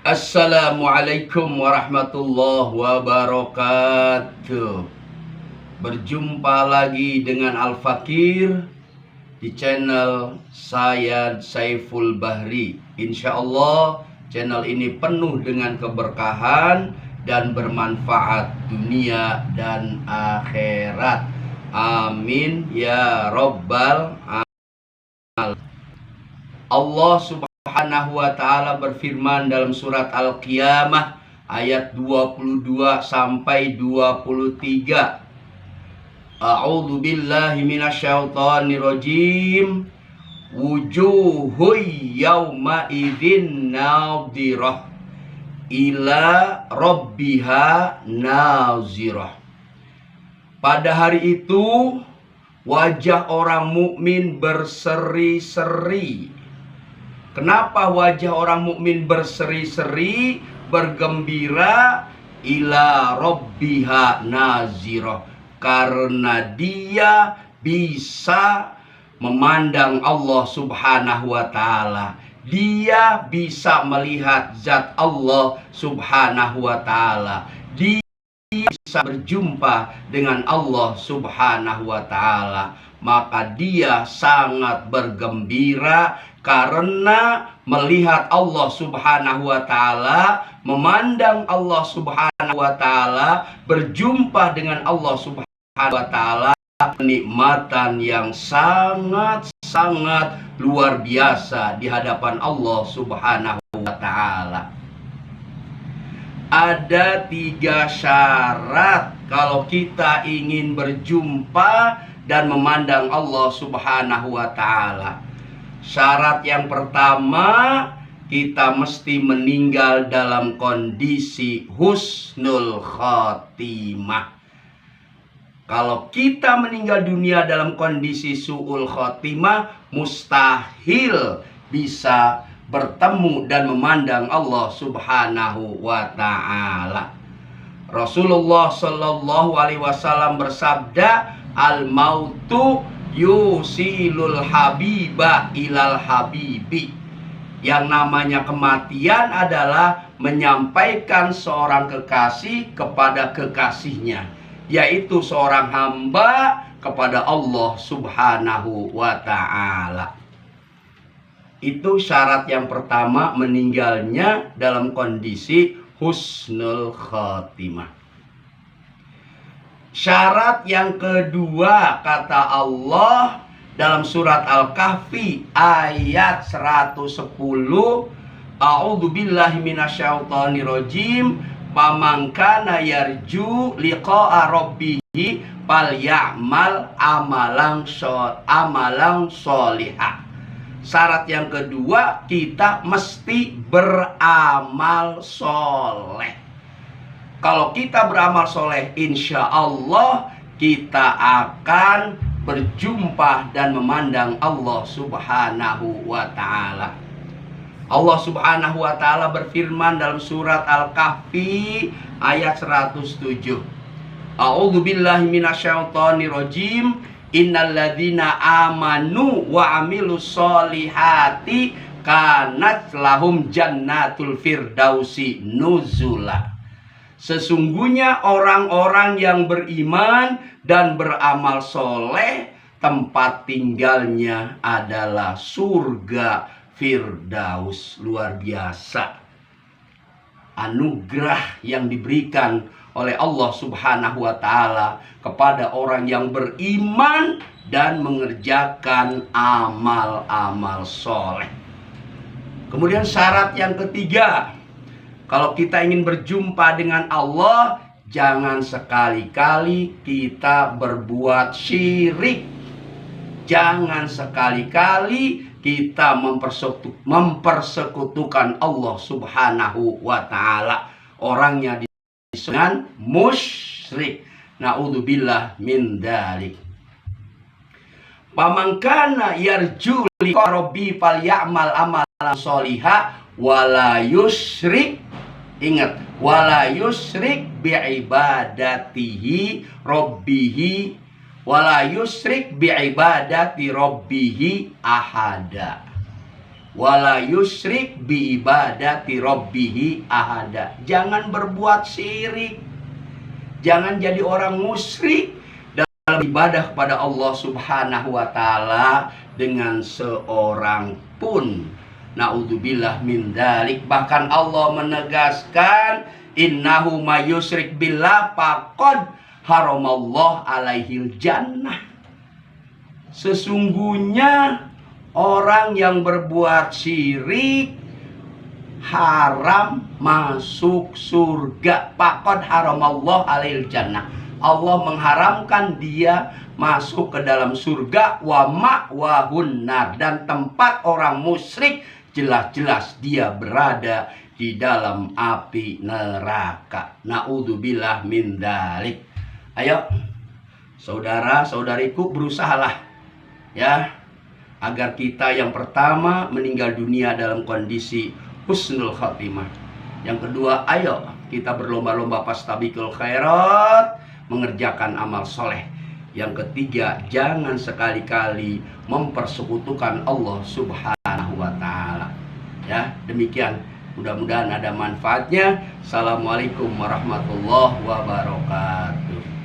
Assalamualaikum warahmatullahi wabarakatuh. Berjumpa lagi dengan Al-Fakir di channel saya Saiful Bahri. Insya Allah channel ini penuh dengan keberkahan dan bermanfaat dunia dan akhirat. Amin ya Rabbal alamin. Allah Subhanahu wa ta'ala berfirman dalam surat Al-Qiyamah ayat 22 sampai 23. A'udzu billahi minasyaitonir rajim. Wujuhu yawma idzin nadhirah ila rabbiha nazirah. Pada hari itu wajah orang mukmin berseri-seri. Kenapa wajah orang mukmin berseri-seri, bergembira? Ila rabbiha nazirah, karena dia bisa memandang Allah Subhanahu wa ta'ala. Dia bisa melihat zat Allah Subhanahu wa ta'ala. Dia bisa berjumpa dengan Allah Subhanahu wa ta'ala. Maka dia sangat bergembira karena melihat Allah Subhanahu wa ta'ala, memandang Allah Subhanahu wa ta'ala, berjumpa dengan Allah Subhanahu wa ta'ala. Kenikmatan yang sangat-sangat luar biasa di hadapan Allah Subhanahu wa ta'ala. Ada 3 syarat kalau kita ingin berjumpa dan memandang Allah Subhanahu wa ta'ala. Syarat yang pertama, kita mesti meninggal dalam kondisi husnul khotimah. Kalau kita meninggal dunia dalam kondisi su'ul khotimah, mustahil bisa bertemu dan memandang Allah Subhanahu wa ta'ala. Rasulullah Shallallahu alaihi wasallam bersabda, al-mautu yusilul habiba ilal habibi. Yang namanya kematian adalah menyampaikan seorang kekasih kepada kekasihnya, yaitu seorang hamba kepada Allah Subhanahu wa ta'ala. Itu syarat yang pertama, meninggalnya dalam kondisi husnul khotimah. Syarat yang kedua, kata Allah dalam surat Al-Kahfi ayat 110, A'udzu billahi minasyaitonir rajim. Faman kana yarju liqa'a rabbih falyamal amalan sholihah. Syarat yang kedua, kita mesti beramal soleh. Kalau kita beramal soleh, insya Allah kita akan berjumpa dan memandang Allah Subhanahu wa ta'ala. Allah Subhanahu wa ta'ala berfirman dalam surat Al-Kahfi ayat 107. A'udzu billahi minasyaitonir rajim. Innal ladzina amanu wa amilus solihati kanat lahum jannatul firdausi nuzula. Sesungguhnya orang-orang yang beriman dan beramal soleh, tempat tinggalnya adalah surga Firdaus. Luar biasa anugerah yang diberikan oleh Allah Subhanahu wa ta'ala kepada orang yang beriman dan mengerjakan amal-amal soleh. Kemudian syarat yang ketiga, kalau kita ingin berjumpa dengan Allah, jangan sekali-kali kita berbuat syirik. Jangan sekali-kali kita mempersekutukan Allah Subhanahu wa ta'ala. Orangnya dengan musyrik. Na'udzubillah min dzalik. Faman kana yarju liqa rabbi falyamal amalan sholihah wala yusyrik. Ingat, wala yusyrik bi'ibadatihi rabbihi, wala yusyrik bi'ibadati rabbihi ahada. wala yusyrik bi ibadati rabbih ahada. Jangan berbuat syirik. Jangan jadi orang musyrik dalam ibadah kepada Allah Subhanahu wa taala dengan seorang pun. Naudzubillah min dzalik. Bahkan Allah menegaskan, innahu mayyusyrik billah faqad haramallahu alaihil jannah. Sesungguhnya orang yang berbuat syirik haram masuk surga. Faqad haramallahu alaihil jannah. Allah mengharamkan dia masuk ke dalam surga. Wa ma'wahun nar. Dan tempat orang musyrik jelas-jelas dia berada di dalam api neraka. Naudzubillah min dzalik. Ayo saudara-saudariku, berusahalah ya agar kita yang pertama meninggal dunia dalam kondisi husnul khatimah. Yang kedua, ayo kita berlomba-lomba fastabiqul khairat, mengerjakan amal soleh. Yang ketiga, jangan sekali-kali mempersekutukan Allah Subhanahu wa taala. Ya, demikian. Mudah-mudahan ada manfaatnya. Assalamualaikum warahmatullahi wabarakatuh.